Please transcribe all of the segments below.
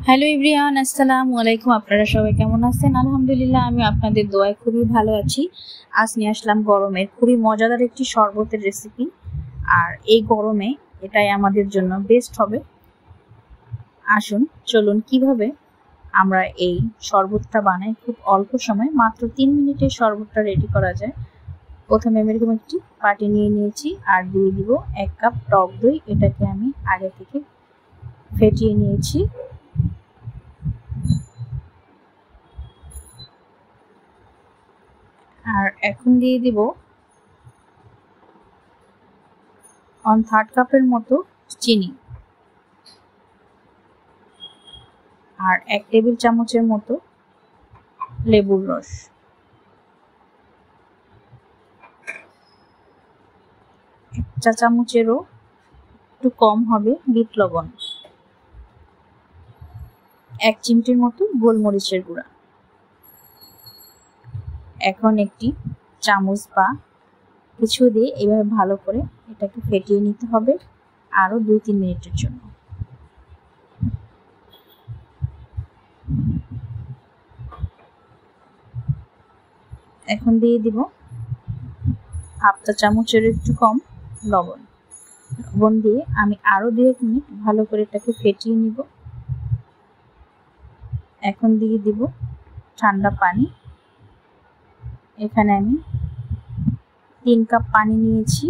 Hello everyone, আসসালামু আলাইকুম। আপনারা সবাই কেমন আছেন? আলহামদুলিল্লাহ, আমি আপনাদের দোয়ায় খুবই ভালো আছি। আজ নিয়ে আসলাম গরমের খুবই মজাদার একটি শরবতের রেসিপি। আর এই গরমে এটাই আমাদের জন্য বেস্ট হবে। আসুন চলুন কিভাবে আমরা এই শরবতটা বানাই। খুব অল্প সময়, মাত্র 3 মিনিটে শরবতটা রেডি করা যায়। প্রথমে আমি এরকম একটি বাটি নিয়ে নিয়েছি আর দিয়ে দিব 1 কাপ টক দই। এটাকে আমি আগে থেকে ফেটিয়ে নিয়েছি। আর এখন দিয়ে দিব 1/3 কাপের মতো চিনি আর 1 টেবিল চামচের মতো লেবুর রস। এক চা চামচেরও একটু কম হবে বিট লবণ। 1 চিমটির মতো গোলমরিচের গুঁড়া। এখন একটি চামচ বা কিছু দিয়ে এভাবে ভালো করে এটাকে ফেটিয়ে নিতে হবে আরো 2-3 মিনিটের জন্য। এখন দিয়ে দিব হাফ চা চামচের একটু কম লবণ। লবণ দিয়ে আমি আরো 2-1 মিনিট ভালো করে এটাকে ফেটিয়ে নিব। এখন দিয়ে দিব ঠান্ডা পানি। এখানে আমি 3 কাপ পানি নিয়েছি।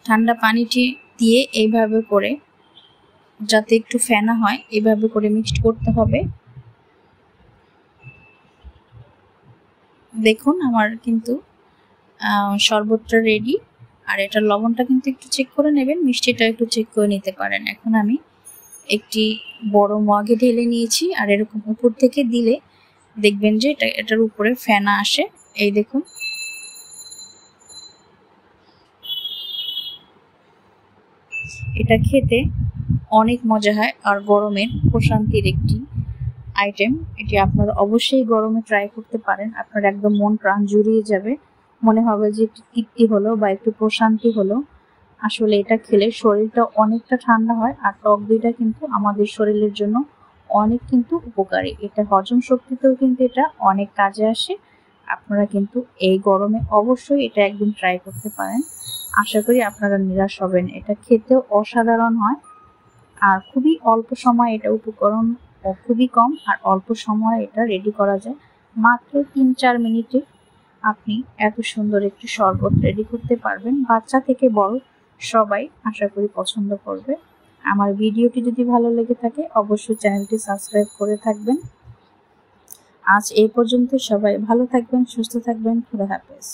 ঠান্ডা পানিটি দিয়ে এইভাবে করে যাতে একটু ফেনা হয় এইভাবে করে মিক্সড করতে হবে। দেখুন আমার কিন্তু শরবতটা রেডি। আর এটার লবণটা কিন্তু একটু চেক করে নেবেন, মিষ্টিটা একটু চেক করে নিতে পারেন। এখন আমি একটি বড় মগে ঢেলে নিয়েছি আর এরকম উপর থেকে দিলে দেখবেন যে এটার উপরে ফেনা আসে। এই দেখুন, এটা খেতে অনেক মজা হয় আর গরমের প্রশান্তির একটি আইটেম। এটি আপনারা অবশ্যই গরমে ট্রাই করতে পারেন। আপনার একদম মন প্রাণ জুড়িয়ে যাবে, মনে হবে যে একটু তৃপ্তি হলো বা একটু প্রশান্তি হলো। আসলে এটা খেলে শরীরটা অনেকটা ঠান্ডা হয় আর টক দইটা কিন্তু আমাদের শরীরের জন্য অনেক কিন্তু উপকারী। এটা হজম শক্তিতেও কিন্তু এটা অনেক কাজে আসে। আপনারা কিন্তু এই গরমে অবশ্যই এটা একদিন ট্রাই করতে পারেন। আশা করি আপনারা নিরাশ হবেন। এটা খেতেও অসাধারণ হয় আর খুবই অল্প সময় এটা উপকরণ খুবই কম আর অল্প সময়ে এটা রেডি করা যায়। মাত্র 3-4 মিনিটে আপনি এত সুন্দর একটি শরবত রেডি করতে পারবেন। বাচ্চা থেকে বড় সবাই আশা করি পছন্দ করবে। আমার ভিডিওটি যদি ভালো লেগে থাকে অবশ্যই চ্যানেলটি সাবস্ক্রাইব করে থাকবেন। আজ এই পর্যন্ত। সবাই ভালো থাকবেন, সুস্থ থাকবেন। খোদা হাফেজ।